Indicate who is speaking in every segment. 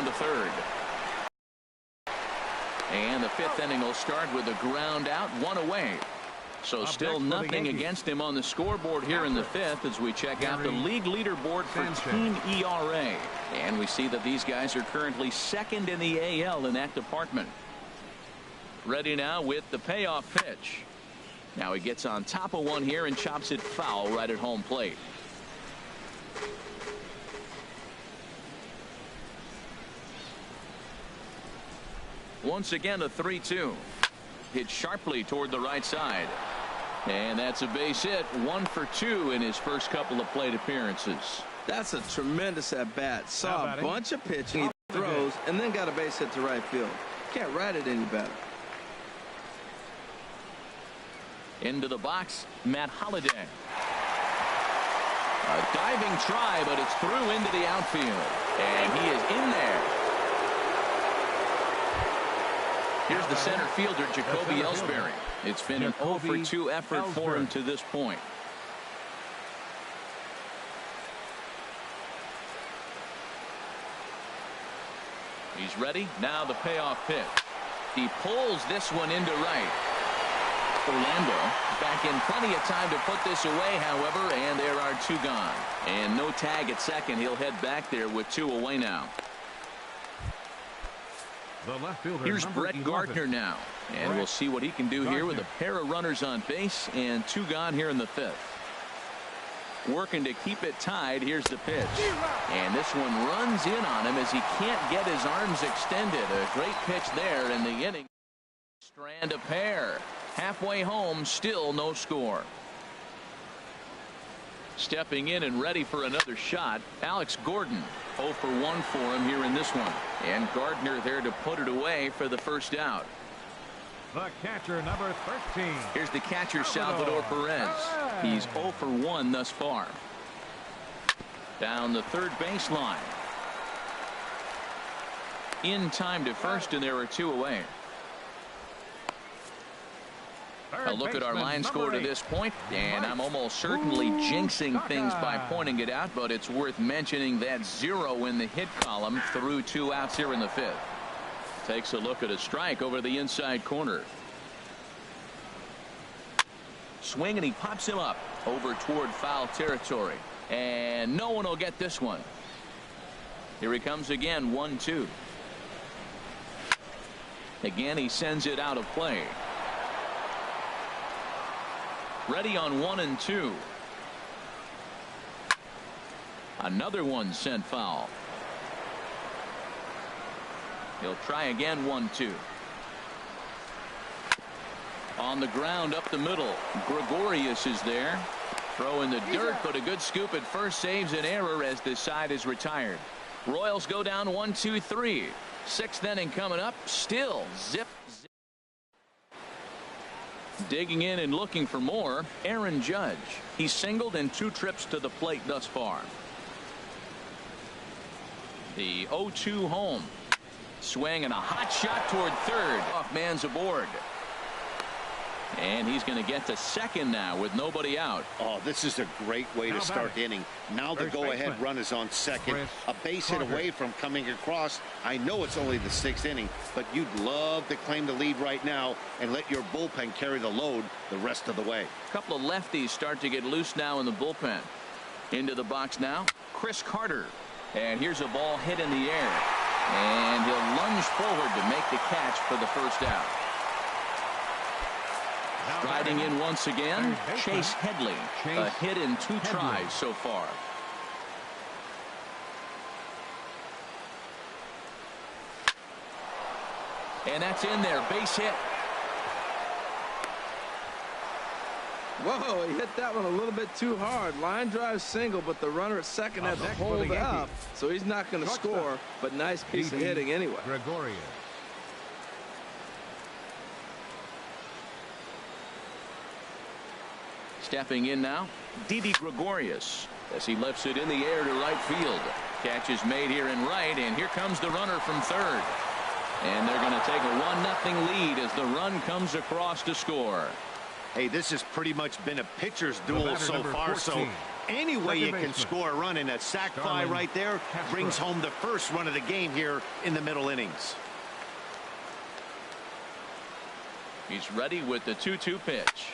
Speaker 1: the third. And the fifth inning will start with a ground out, one away. So still nothing against him on the scoreboard here in the fifth as we check out the league leaderboard for team ERA. And we see that these guys are currently second in the AL in that department. Ready now with the payoff pitch. Now he gets on top of one here and chops it foul right at home plate. Once again a 3-2. Hit sharply toward the right side. And that's a base hit. 1 for 2 in his first couple of plate appearances.
Speaker 2: That's a tremendous at bat. Saw a bunch of pitching, he throws, and then got a base hit to right field. Can't write it any better.
Speaker 1: Into the box, Matt Holliday. A diving try, but it's through into the outfield. And he is in there. Here's the center fielder, Jacoby Ellsbury. It's been an 0 for 2 effort for him to this point. He's ready. Now the payoff pitch. He pulls this one into right. Orlando back in plenty of time to put this away, however, and there are 2 gone. And no tag at second. He'll head back there with 2 away now.
Speaker 3: The left fielder,
Speaker 1: here's Brett Gardner now, and we'll see what he can do here with a pair of runners on base and 2 gone here in the fifth. Working to keep it tied. Here's the pitch, and this one runs in on him as he can't get his arms extended. A great pitch there in the inning. Strand a pair. Halfway home, still no score. Stepping in and ready for another shot, Alex Gordon. 0 for 1 for him here in this one. And Gardner there to put it away for the first out.
Speaker 3: The catcher, number 13.
Speaker 1: Here's the catcher, Salvador Perez. He's 0 for 1 thus far. Down the third baseline. In time to first, and there are 2 away. A look at our line score to this point, and I'm almost certainly jinxing things by pointing it out, but it's worth mentioning that 0 in the hit column through 2 outs here in the fifth. Takes a look at a strike over the inside corner. Swing, and he pops him up over toward foul territory, and no one will get this one. Here he comes again. 1-2. Again, he sends it out of play. Ready on 1 and 2. Another one sent foul. He'll try again. 1-2. On the ground up the middle. Gregorius is there. Throw in the dirt, but a good scoop at first saves an error as this side is retired. Royals go down 1-2-3. 6th inning coming up. Still zip. Digging in and looking for more, Aaron Judge. He's singled in 2 trips to the plate thus far. The 0-2 home. Swing and a hot shot toward third. Off man's aboard. And he's going to get to second now with nobody out.
Speaker 4: Oh, this is a great way to start the inning. Now the go-ahead run is on second. A base hit away from coming across. I know it's only the 6th inning, but you'd love to claim the lead right now and let your bullpen carry the load the rest of the way.
Speaker 1: A couple of lefties start to get loose now in the bullpen. Into the box now, Chris Carter. And here's a ball hit in the air. And he'll lunge forward to make the catch for the first out. Riding in once again, Chase Headley. A hit in 2 tries so far. And that's in there. Base hit.
Speaker 2: Whoa, he hit that one a little bit too hard. Line drive single, but the runner at second had to hold up, so he's not going to score, but nice piece of hitting anyway.
Speaker 3: Gregorius.
Speaker 1: Stepping in now, Didi Gregorius as he lifts it in the air to right field. Catch is made here in right, and here comes the runner from third. And they're going to take a 1-0 lead as the run comes across to score.
Speaker 4: Hey, this has pretty much been a pitcher's duel so far,
Speaker 3: 14.
Speaker 4: so Any way you can score a run, in a sac fly right there brings home the first run of the game here in the middle innings.
Speaker 1: He's ready with the 2-2 pitch.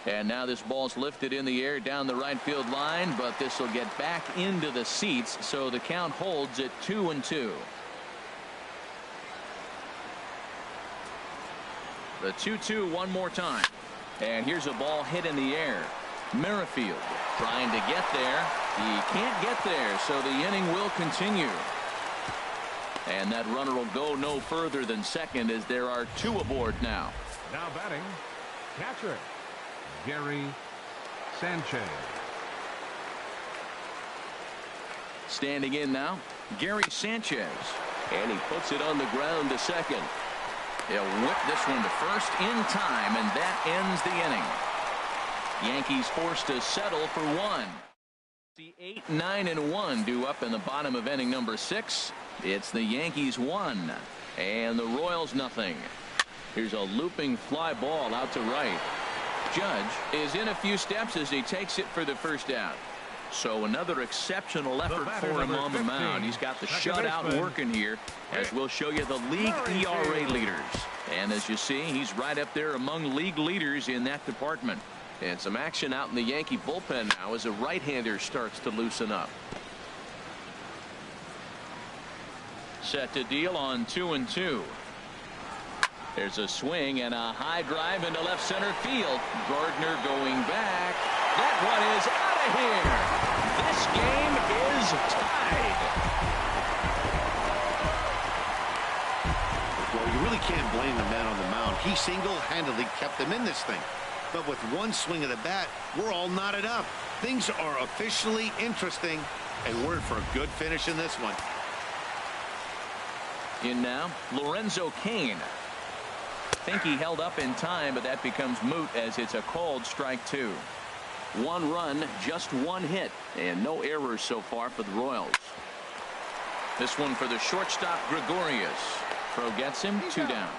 Speaker 1: And now this ball's lifted in the air down the right field line, but this will get back into the seats, so the count holds at 2-2. The 2-2 one more time. And here's a ball hit in the air. Merrifield trying to get there. He can't get there, so the inning will continue. And that runner will go no further than second, as there are 2 aboard now.
Speaker 3: Now batting, catcher Gary Sanchez.
Speaker 1: Standing in now, Gary Sanchez. And he puts it on the ground to second. He'll whip this one to first in time, and that ends the inning. Yankees forced to settle for 1. The 8-9-1 due up in the bottom of inning number 6. It's the Yankees 1 and the Royals nothing. Here's a looping fly ball out to right. Judge is in a few steps as he takes it for the first out. So another exceptional effort for him on the mound. He's got the shutout working here, as we'll show you the league ERA leaders. And as you see, he's right up there among league leaders in that department. And some action out in the Yankee bullpen now as a right-hander starts to loosen up. Set to deal on 2-2. There's a swing and a high drive into left center field. Gardner going back. That one is out of here. This game is tied.
Speaker 4: Well, you really can't blame the man on the mound. He single-handedly kept them in this thing. But with one swing of the bat, we're all knotted up. Things are officially interesting, and we're in for a good finish in this one.
Speaker 1: In now, Lorenzo Cain. Think he held up in time, but that becomes moot as it's a called strike 2. 1 run, just 1 hit, and no errors so far for the Royals. This one for the shortstop, Gregorius. Throw gets him, 2 down.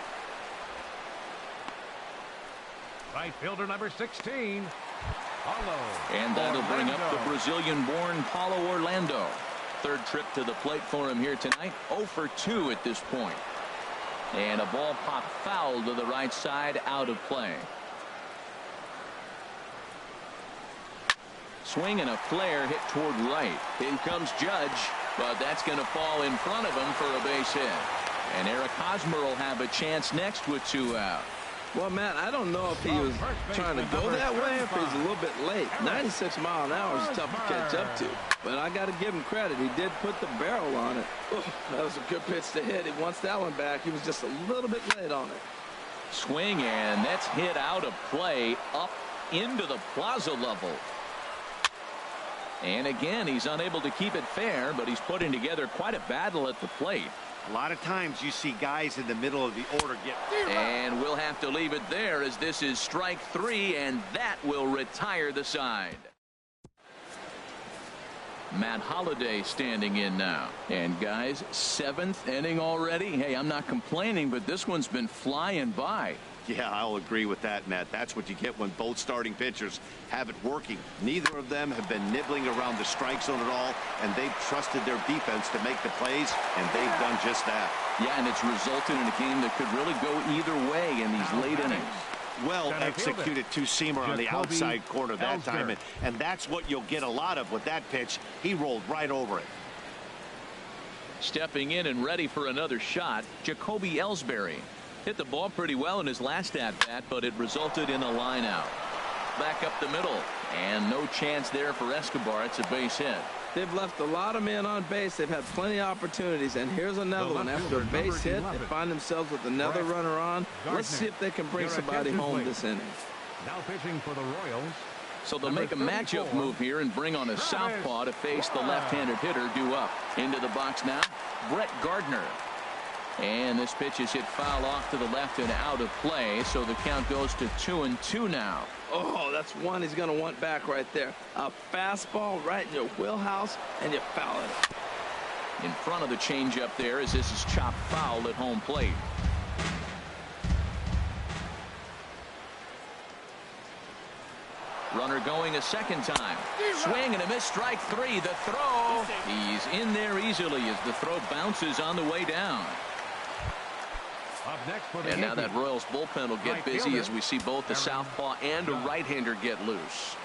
Speaker 3: Right fielder number 16, Paulo.
Speaker 1: And that'll bring up the Brazilian-born Paulo Orlando. 3rd trip to the plate for him here tonight. 0 for 2 at this point. And a ball popped foul to the right side, out of play. Swing and a flare hit toward right. In comes Judge, but that's going to fall in front of him for a base hit. And Eric Hosmer will have a chance next with 2 out.
Speaker 2: Well, Matt, I don't know if he was trying to go that way, if he's a little bit late. 96 mile an hour is tough to catch up to. But I got to give him credit. He did put the barrel on it. Oh, that was a good pitch to hit. He wants that one back. He was just a little bit late on it.
Speaker 1: Swing, and that's hit out of play up into the plaza level. And again, he's unable to keep it fair, but he's putting together quite a battle at the plate.
Speaker 4: A lot of times you see guys in the middle of the order get.
Speaker 1: And we'll have to leave it there, as this is strike 3, and that will retire the side. Matt Holliday standing in now. And guys, 7th inning already. Hey, I'm not complaining, but this one's been flying by.
Speaker 4: Yeah, I'll agree with that, Matt. That's what you get when both starting pitchers have it working. Neither of them have been nibbling around the strike zone at all, and they've trusted their defense to make the plays, and they've done just that.
Speaker 1: Yeah, and it's resulted in a game that could really go either way in these late innings.
Speaker 4: Well executed two-seamer on the outside corner that time, and that's what you'll get a lot of with that pitch. He rolled right over it.
Speaker 1: Stepping in and ready for another shot, Jacoby Ellsbury. Hit the ball pretty well in his last at-bat, but it resulted in a line out. Back up the middle, and no chance there for Escobar. It's a base hit.
Speaker 2: They've left a lot of men on base. They've had plenty of opportunities, and here's another one. After a base hit, they find themselves with another runner on. Let's see if they can bring somebody home this inning.
Speaker 3: Now pitching for the Royals.
Speaker 1: So they'll make a matchup move here and bring on a southpaw to face the left-handed hitter due up. Into the box now, Brett Gardner. And this pitch is hit foul off to the left and out of play, so the count goes to 2-2 now.
Speaker 2: Oh, that's one he's going to want back right there. A fastball right in your wheelhouse, and you foul it.
Speaker 1: In front of the changeup there, as this is chopped foul at home plate. Runner going a second time. Swing and a miss, strike three. The throw. He's in there easily as the throw bounces on the way down.
Speaker 3: Up next for the
Speaker 1: And now
Speaker 3: Yankees,
Speaker 1: that Royals bullpen will get
Speaker 3: right
Speaker 1: busy
Speaker 3: fielder,
Speaker 1: as we see both the southpaw and a right-hander get loose.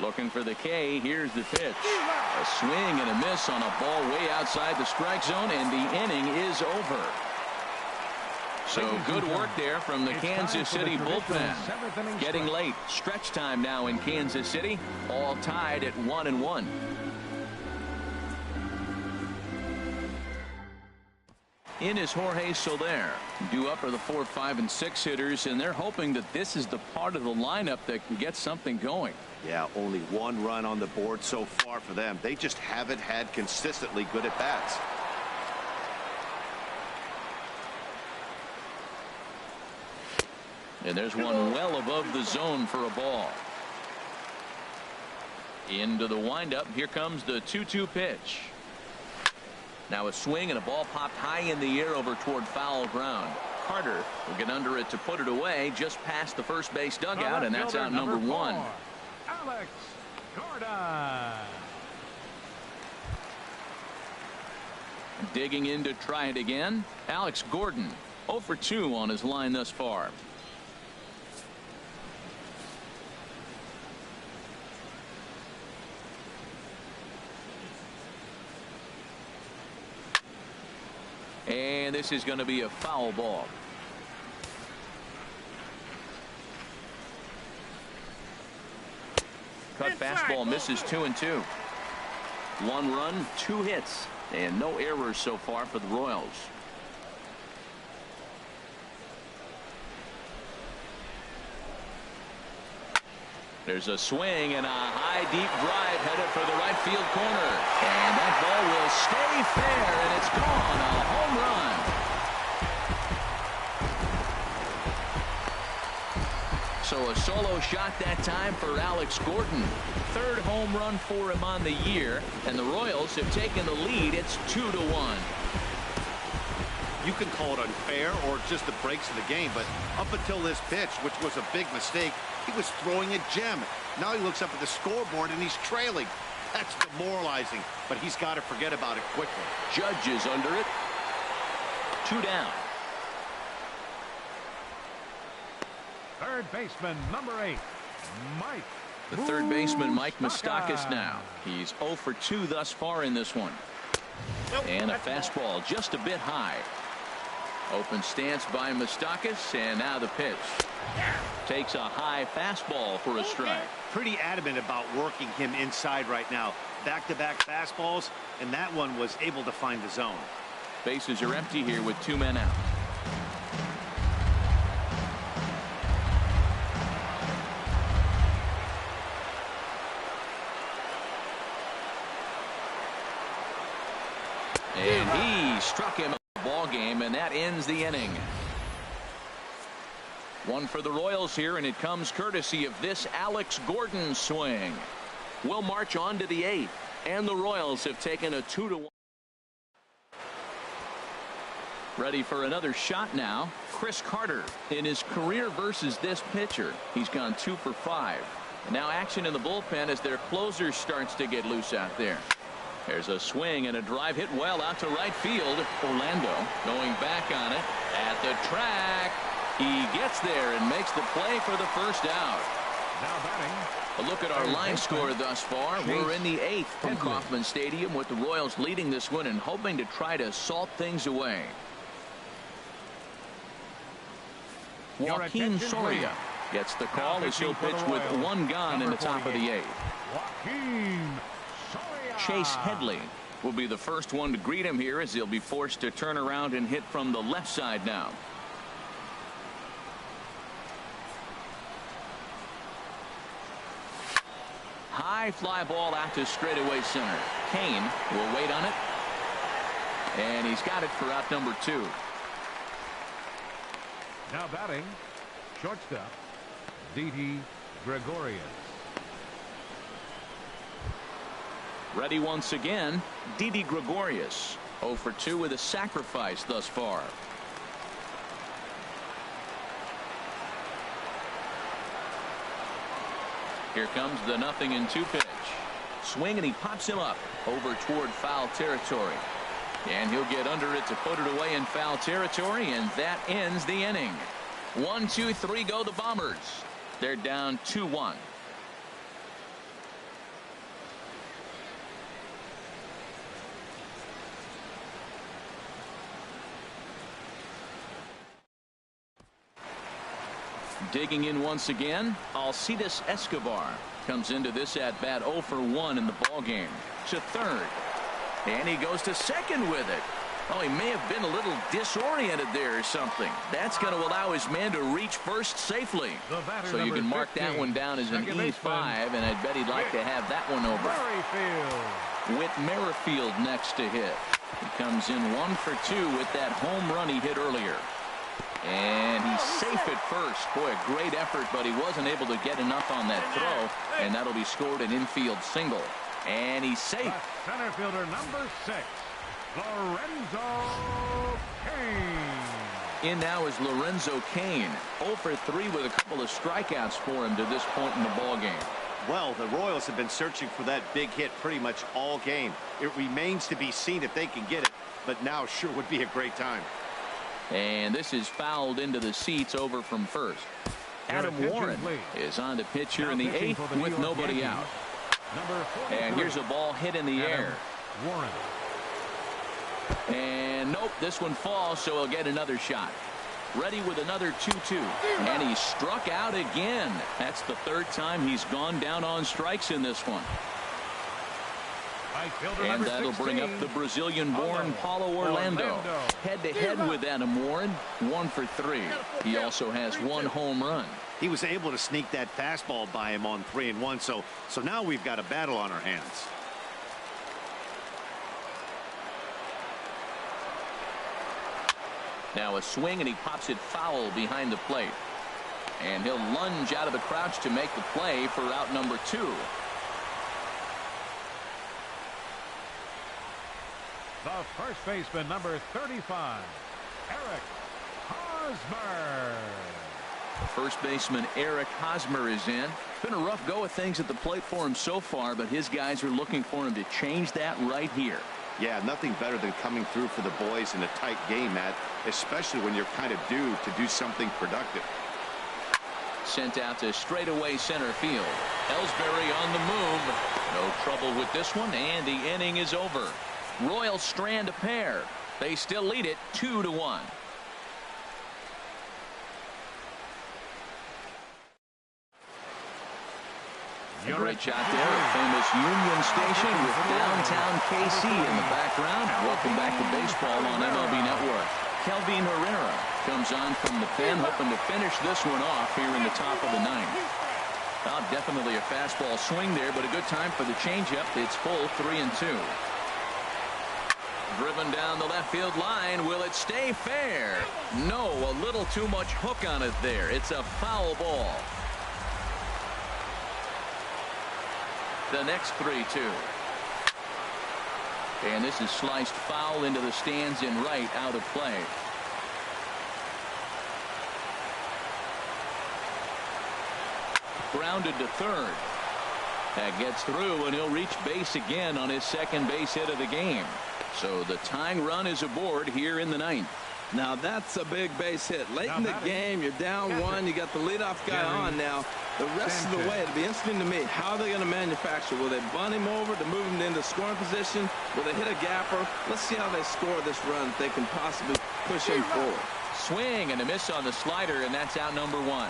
Speaker 1: Looking for the K. Here's the pitch. A swing and a miss on a ball way outside the strike zone, and the inning is over. So good work there from the Kansas City bullpen. Getting late. Stretch time now in Kansas City. All tied at 1-1. In is Jorge Soler. Due up are the 4, 5, and 6 hitters, and they're hoping that this is the part of the lineup that can get something going.
Speaker 4: Yeah, only one run on the board so far for them. They just haven't had consistently good at bats.
Speaker 1: And there's one well above the zone for a ball. Into the windup. Here comes the 2-2 pitch. Now a swing and a ball popped high in the air over toward foul ground. Carter will get under it to put it away just past the first base dugout, and that's out number 1.
Speaker 3: Alex Gordon.
Speaker 1: Digging in to try it again. Alex Gordon 0 for 2 on his line thus far. And this is going to be a foul ball. Cut fastball misses 2-2. 1 run, 2 hits, and no errors so far for the Royals. There's a swing and a high deep drive headed for the right field corner, and that ball will stay fair, and it's gone. A home run. So a solo shot that time for Alex Gordon. 3rd home run for him on the year, and the Royals have taken the lead. It's 2-1.
Speaker 4: You can call it unfair or just the breaks of the game, but up until this pitch, which was a big mistake, he was throwing a gem. Now he looks up at the scoreboard and he's trailing. That's demoralizing, but he's got to forget about it quickly.
Speaker 1: Judge is under it. 2 down.
Speaker 3: Third baseman, number 8, Mike.
Speaker 1: The third baseman, Mike Moustakas now. He's 0 for 2 thus far in this one. And a fastball just a bit high. Open stance by Moustakas, and now the pitch. Takes a high fastball for a strike.
Speaker 4: Pretty adamant about working him inside right now. Back-to-back fastballs, and that one was able to find the zone.
Speaker 1: Bases are empty here with 2 men out. And he struck him in the ball game, and that ends the inning. 1 for the Royals here, and it comes courtesy of this Alex Gordon swing. We'll march on to the 8th, and the Royals have taken a 2-1. Ready for another shot now. Chris Carter in his career versus this pitcher. He's gone 2 for 5. And now action in the bullpen as their closer starts to get loose out there. There's a swing and a drive hit well out to right field. Orlando going back on it at the track. He gets there and makes the play for the first out.
Speaker 3: Now batting.
Speaker 1: A look at our line score thus far. We're in the 8th from Kauffman Stadium with the Royals leading this one and hoping to try to salt things away. Joaquin Soria gets the call as he'll pitch with 1 gone in the top of the 8th.
Speaker 3: Joaquin Soria.
Speaker 1: Chase Headley will be the first one to greet him here as he'll be forced to turn around and hit from the left side now. High fly ball out to straightaway center. Kane will wait on it. And he's got it for out number 2.
Speaker 3: Now batting, shortstop, Didi Gregorius.
Speaker 1: Ready once again, Didi Gregorius. 0 for 2 with a sacrifice thus far. Here comes the 0-2 pitch. Swing, and he pops him up over toward foul territory. And he'll get under it to put it away in foul territory, and that ends the inning. 1, 2, 3 go the Bombers. They're down 2-1. Digging in once again, Alcides Escobar comes into this at bat 0 for 1 in the ball game. To third, and he goes to second with it. Oh, he may have been a little disoriented there or something. That's going to allow his man to reach first safely. So you can mark 15, that one down as an E5, and I bet he'd like to have that one over. With Merrifield next to hit. He comes in 1 for 2 with that home run he hit earlier. And he's safe at first. Boy, a great effort, but he wasn't able to get enough on that throw, and that'll be scored an infield single. And he's safe.
Speaker 3: The center fielder, number 6, Lorenzo Cain.
Speaker 1: In now is Lorenzo Cain. 0 for 3 with a couple of strikeouts for him to this point in the ball game.
Speaker 4: Well, the Royals have been searching for that big hit pretty much all game. It remains to be seen if they can get it, but now sure would be a great time.
Speaker 1: And this is fouled into the seats over from first. Adam Warren is on to pitch here in the 8th with nobody out. And here's a ball hit in the air.
Speaker 3: Warren.
Speaker 1: And nope, this one falls, so he'll get another shot. Ready with another 2-2. And he struck out again. That's the 3rd time he's gone down on strikes in this one. And that'll bring up the Brazilian-born Paulo Orlando. Head-to-head with Adam Warren, 1 for 3. He also has 1 home run.
Speaker 4: He was able to sneak that fastball by him on 3-1, so now we've got a battle on our hands.
Speaker 1: Now a swing, and he pops it foul behind the plate. And he'll lunge out of the crouch to make the play for out number 2.
Speaker 3: The first baseman, number 35, Eric Hosmer.
Speaker 1: First baseman Eric Hosmer is in. Been a rough go of things at the plate for him so far, but his guys are looking for him to change that right here.
Speaker 4: Yeah, nothing better than coming through for the boys in a tight game, Matt, especially when you're kind of due to do something productive.
Speaker 1: Sent out to straightaway center field. Ellsbury on the move. No trouble with this one, and the inning is over. Royals strand a pair. They still lead it 2-1. A great shot there at famous Union Station with downtown KC in the background. Welcome back to baseball on MLB Network. Kelvin Herrera comes on from the pen, hoping to finish this one off here in the top of the 9th. Well, definitely a fastball swing there, but a good time for the changeup. It's full 3-2. Driven down the left field line. Will it stay fair? No, a little too much hook on it there. It's a foul ball. The next 3-2. And this is sliced foul into the stands in right, out of play. Grounded to third. That gets through, and he'll reach base again on his second base hit of the game. So the tying run is aboard here in the 9th.
Speaker 2: Now that's a big base hit. Late in the game, you're down 1. You got the leadoff guy on now. The rest of the way, it'll be interesting to me. How are they going to manufacture? Will they bunt him over to move him into scoring position? Will they hit a gapper? Let's see how they score this run if they can possibly push him forward.
Speaker 1: Swing and a miss on the slider, and that's out number 1.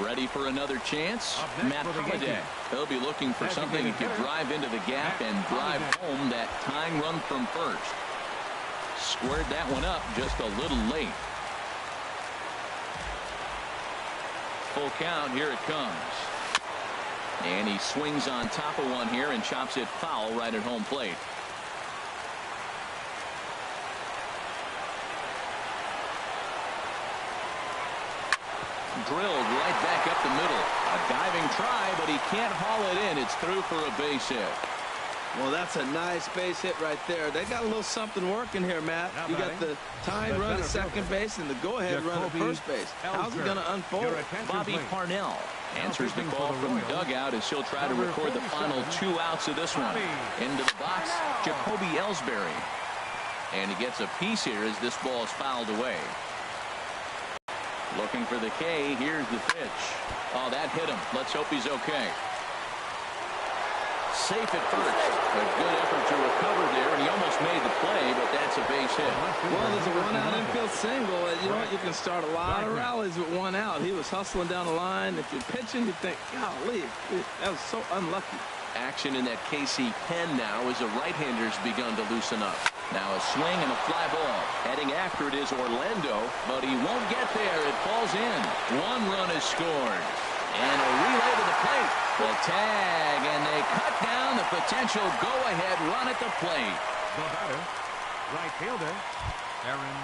Speaker 1: Ready for another chance? Matt Holliday. They'll be looking for something he could drive into the gap and drive home that tying run from first. Squared that one up just a little late. Full count. Here it comes. And he swings on top of one here and chops it foul right at home plate. Drilled right back up the middle. A diving try, but he can't haul it in. It's through for a base hit.
Speaker 2: Well, that's a nice base hit right there. They got a little something working here, Matt. You got the tying run at second base and the go-ahead run at first base. How's it going to unfold?
Speaker 1: Bobby Parnell Answers the call from the dugout as he'll try to record the final 2 outs of this one. Into the box, Jacoby Ellsbury. And he gets a piece here as this ball is fouled away. Looking for the K. Here's the pitch. Oh, that hit him. Let's hope he's okay. Safe at first. A good effort to recover there, and he almost made the play, but that's a base hit.
Speaker 2: Well, there's a 1-out infield single. You know what? You can start a lot of rallies with 1 out. He was hustling down the line. If you're pitching, you think, golly, that was so unlucky.
Speaker 1: Action in that KC pen now as the right-hander's begun to loosen up. Now a swing and a fly ball. Heading after it is Orlando, but he won't get there. It falls in. 1 run is scored. And a relay to the plate. The tag, and they cut down the potential go-ahead run at the plate.
Speaker 3: The batter, right fielder, Aaron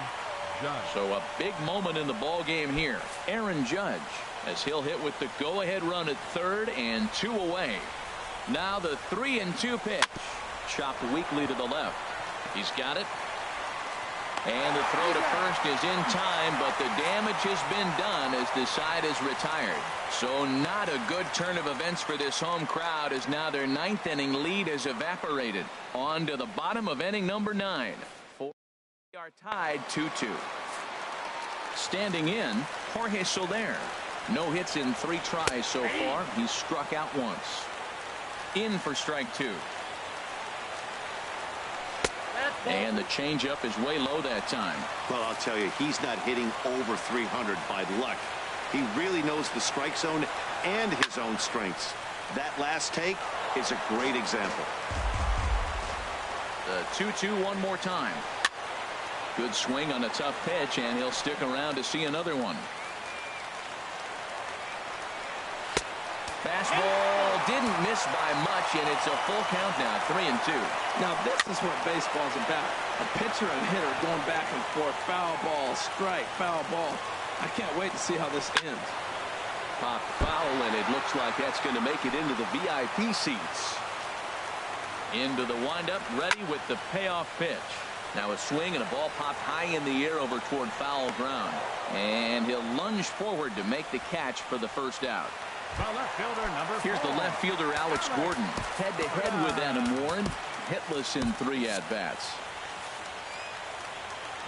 Speaker 3: Judge.
Speaker 1: So a big moment in the ball game here. Aaron Judge, as he'll hit with the go-ahead run at third and 2 away. Now the 3-2 pitch. Chopped weakly to the left. He's got it. And the throw to first is in time, but the damage has been done as the side is retired. So not a good turn of events for this home crowd, as now their 9th inning lead has evaporated. On to the bottom of inning number 9. They are tied 2-2. Standing in, Jorge Soler. No hits in 3 tries so far. He's struck out once. In for strike 2. And the changeup is way low that time.
Speaker 4: Well, I'll tell you, he's not hitting over 300 by luck. He really knows the strike zone and his own strengths. That last take is a great example.
Speaker 1: The 2-2 one more time. Good swing on a tough pitch, and he'll stick around to see another one. Fastball didn't miss by much, and it's a full count now, 3-2.
Speaker 2: Now, this is what baseball's about. A pitcher and hitter going back and forth. Foul ball, strike, foul ball. I can't wait to see how this ends.
Speaker 1: Pop foul, and it looks like that's going to make it into the VIP seats. Into the windup, ready with the payoff pitch. Now a swing and a ball popped high in the air over toward foul ground. And he'll lunge forward to make the catch for the first out.
Speaker 3: The left fielder, number 4.
Speaker 1: Here's the left fielder, Alex Gordon. Head-to-head with Adam Warren. Hitless in 3 at-bats.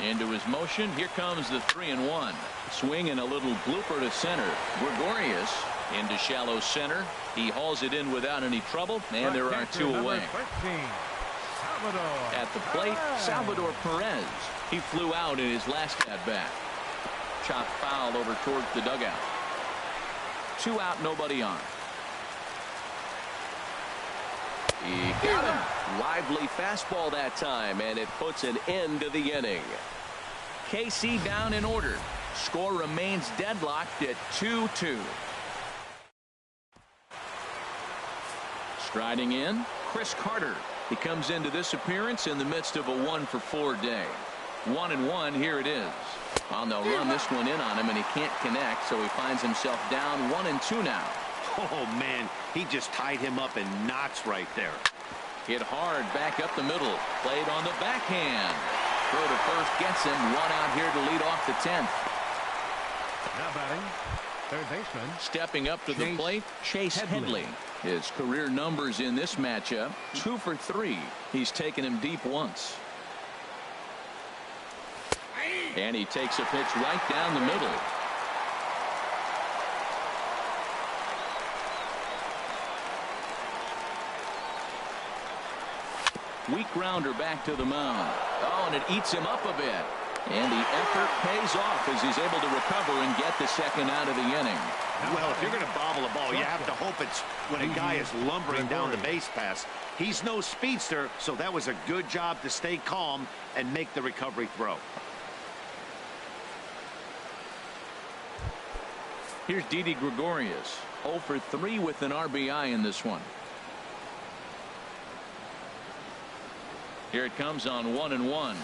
Speaker 1: Into his motion. Here comes the 3-1. Swing and a little blooper to center. Gregorius into shallow center. He hauls it in without any trouble, and there are 2 away.
Speaker 3: 13, Salvador.
Speaker 1: At the plate, Salvador Perez. He flew out in his last at-bat. Chopped foul over towards the dugout. 2 out, nobody on. He got him. Lively fastball that time, and it puts an end to the inning. KC down in order. Score remains deadlocked at 2-2. Striding in, Chris Carter. He comes into this appearance in the midst of a 1-for-4 day. 1-1, here it is. On the run this one in on him, and he can't connect, so he finds himself down 1-2 now.
Speaker 4: Oh, man, he just tied him up in knots right there.
Speaker 1: Hit hard back up the middle. Played on the backhand. Throw to first gets him. 1 out here to lead off the 10th.
Speaker 3: Now batting, third baseman.
Speaker 1: Stepping up to the plate, Chase Headley. His career numbers in this matchup, 2 for 3. He's taken him deep once. And he takes a pitch right down the middle. Weak grounder back to the mound. Oh, and it eats him up a bit. And the effort pays off as he's able to recover and get the second out of the inning.
Speaker 4: Well, if you're going to bobble a ball, you have to hope it's when a guy is lumbering down the base pass. He's no speedster, so that was a good job to stay calm and make the recovery throw.
Speaker 1: Here's Didi Gregorius, 0 for 3 with an RBI in this one. Here it comes on 1-1.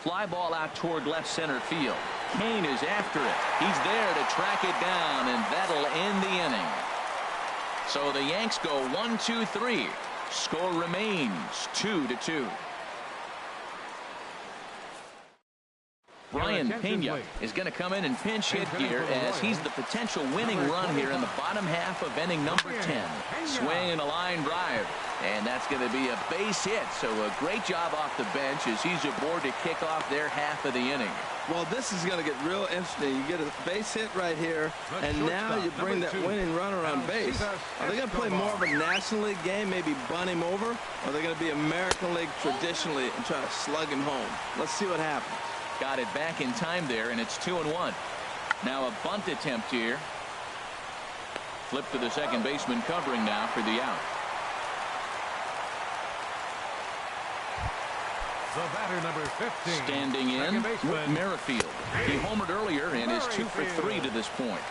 Speaker 1: Fly ball out toward left center field. Kane is after it. He's there to track it down, and that'll end the inning. So the Yanks go 1-2-3. Score remains 2-2. Brian Pena is going to come in and pinch hit here as he's the potential winning run here in the bottom half of inning number 10. Swing and a line drive. And that's going to be a base hit. So a great job off the bench as he's aboard to kick off their half of the inning.
Speaker 2: Well, this is going to get real interesting. You get a base hit right here, and now you bring that winning runner on base. Are they going to play more of a National League game, maybe bunt him over? Or are they going to be American League traditionally and try to slug him home? Let's see what happens.
Speaker 1: Got it back in time there, and it's 2-1. Now a bunt attempt here. Flip to the second baseman covering now for the out.
Speaker 3: The batter, number 15.
Speaker 1: Standing in, Merrifield. He homered earlier and is 2 for 3 to this point.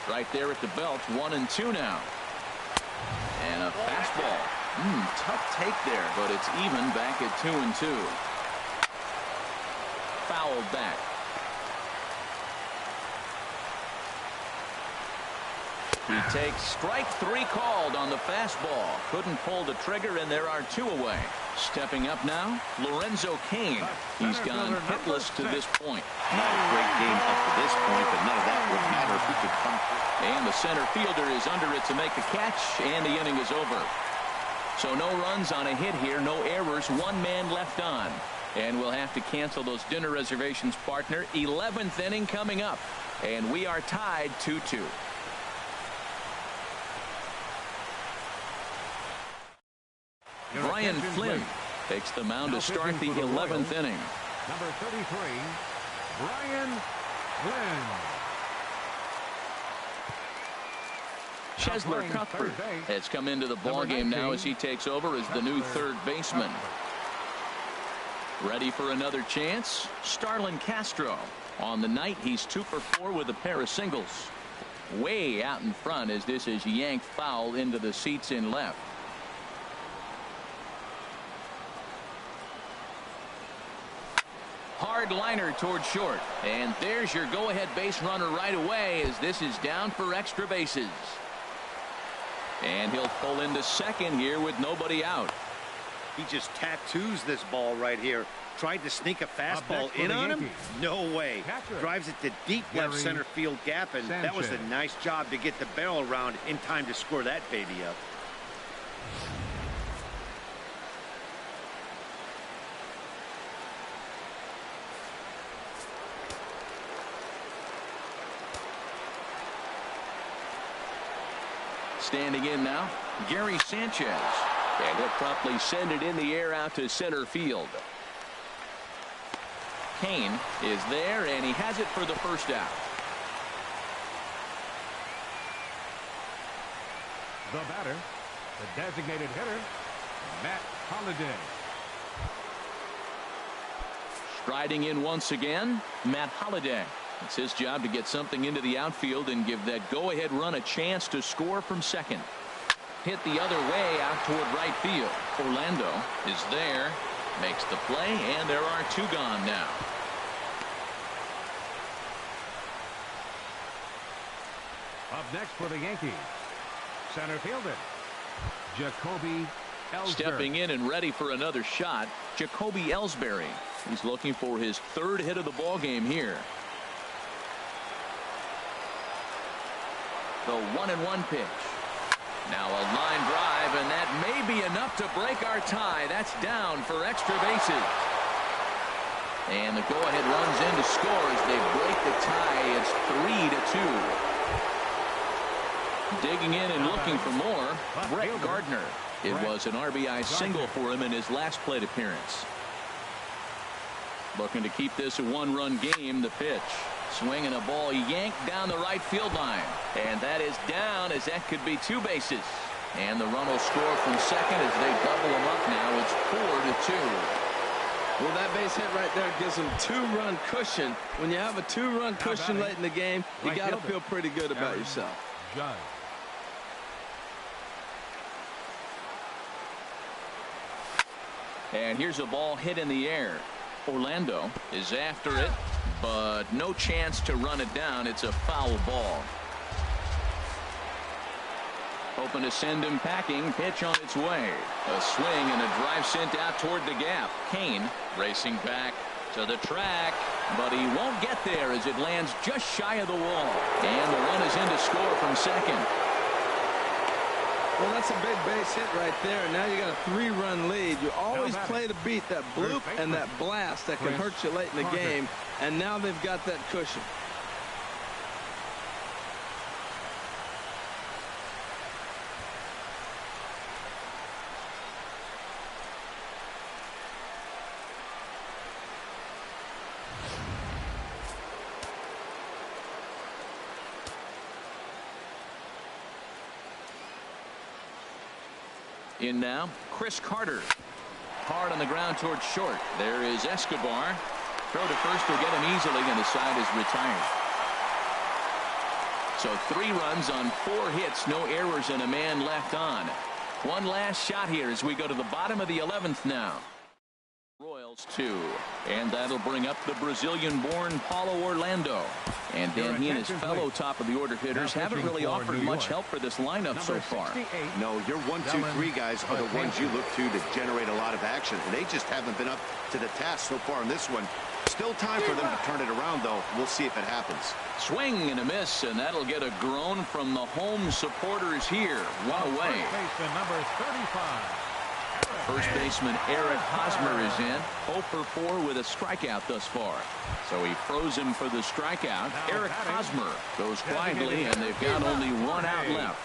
Speaker 1: Right there at the belt, 1-2 now. And a fastball. Tough take there, but it's even back at 2-2. Fouled back. He takes strike 3 called on the fastball. Couldn't pull the trigger, and there are 2 away. Stepping up now, Lorenzo Cain. He's gone hitless to this point.
Speaker 4: Not a great game up to this point, but none of that would matter if he could come through.
Speaker 1: And the center fielder is under it to make a catch, and the inning is over. So no runs on a hit here, no errors, 1 man left on. And we'll have to cancel those dinner reservations, partner. 11th inning coming up, and we are tied 2-2. Brian Flynn takes the mound to start the 11th inning.
Speaker 3: Number 33, Brian Flynn.
Speaker 1: Chesler Cuthbert has come into the ballgame now as he takes over as the new third baseman. Ready for another chance? Starlin Castro. On the night, he's 2 for 4 with a pair of singles. Way out in front as this is yanked foul into the seats in left. Hard liner toward short, and there's your go-ahead base runner right away as this is down for extra bases. And he'll pull into second here with nobody out.
Speaker 4: He just tattoos this ball right here. Tried to sneak a fastball in on him? No way. Drives it to deep left center field gap, and that was a nice job to get the barrel around in time to score that baby up.
Speaker 1: Standing in now, Gary Sanchez. And he'll promptly send it in the air out to center field. Cain is there, and he has it for the first out.
Speaker 3: The batter, the designated hitter, Matt Holliday.
Speaker 1: Striding in once again, Matt Holliday. It's his job to get something into the outfield and give that go-ahead run a chance to score from second. Hit the other way out toward right field. Orlando is there, makes the play, and there are 2 gone now.
Speaker 3: Up next for the Yankees, center fielder, Jacoby Ellsbury.
Speaker 1: Stepping in and ready for another shot, Jacoby Ellsbury. He's looking for his 3rd hit of the ball game here. The 1-1 pitch. Now a line drive, and that may be enough to break our tie. That's down for extra bases. And the go-ahead runs in to score as they break the tie. It's 3-2. Digging in and looking for more, Brett Gardner. It was an RBI single for him in his last plate appearance. Looking to keep this a 1-run game. The pitch. Swinging a ball yanked down the right field line. And that is down as that could be 2 bases. And the run will score from second as they double them up now. It's 4-2.
Speaker 2: Well, that base hit right there gives them 2-run cushion. When you have a 2-run cushion late in the game, you got to feel pretty good about yourself.
Speaker 3: Judge.
Speaker 1: And here's a ball hit in the air. Orlando is after it, but no chance to run it down. It's a foul ball. Hoping to send him packing. Pitch on its way. A swing and a drive sent out toward the gap. Cain racing back to the track. but he won't get there as it lands just shy of the wall. And the run is in to score from second.
Speaker 2: Well, that's a big base hit right there. Now you got a 3-run lead. You always play to beat that bloop and that blast that can hurt you late in the game. And now they've got that cushion.
Speaker 1: In now, Chris Carter. Hard on the ground towards short. There is Escobar. Throw to first will get him easily, and the side is retired. So 3 runs on 4 hits, no errors, and a man left on. One last shot here as we go to the bottom of the 11th now. Royals 2, and that'll bring up the Brazilian-born Paulo Orlando. And then he and his fellow top-of-the-order hitters haven't really offered much help for this lineup so far.
Speaker 4: No, your 1, 2, 3 guys are the ones you look to generate a lot of action. And they just haven't been up to the task so far in this one. Still time for them to turn it around, though. We'll see if it happens.
Speaker 1: Swing and a miss, and that'll get a groan from the home supporters here. 1 away.
Speaker 3: Number 35.
Speaker 1: First baseman Eric Hosmer is in. 0 for 4 with a strikeout thus far. So he froze him for the strikeout. Eric Hosmer goes quietly, and they've got only 1 out left.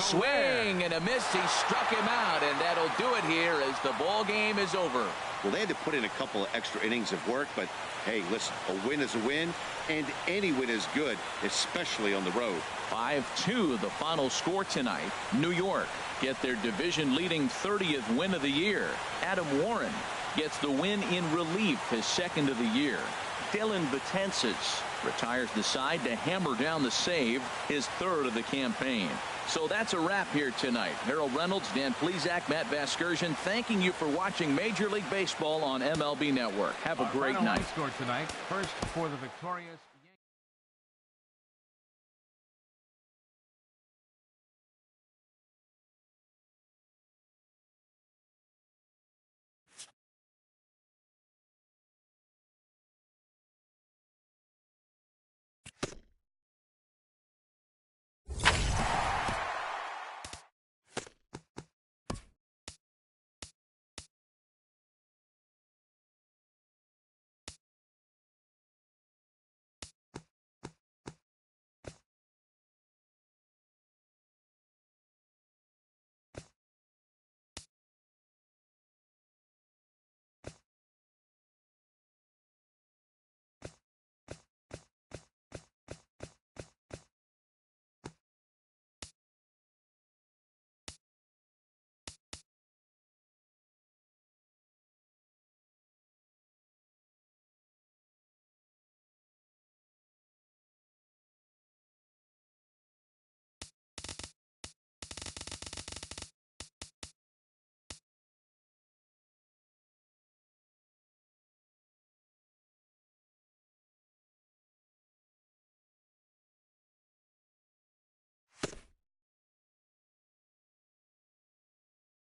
Speaker 1: Swing and a miss. He struck him out, and that'll do it here as the ball game is over.
Speaker 4: Well, they had to put in a couple of extra innings of work, but hey, listen, a win is a win, and any win is good, especially on the road.
Speaker 1: 5-2 the final score tonight. New York get their division-leading 30th win of the year. Adam Warren gets the win in relief, his 2nd of the year. Dylan Betances retires the side to hammer down the save, his 3rd of the campaign. So that's a wrap here tonight. Harold Reynolds, Dan Plesac, Matt Vasgersian, thanking you for watching Major League Baseball on MLB Network. Have a great night.
Speaker 3: Score tonight. First for the victorious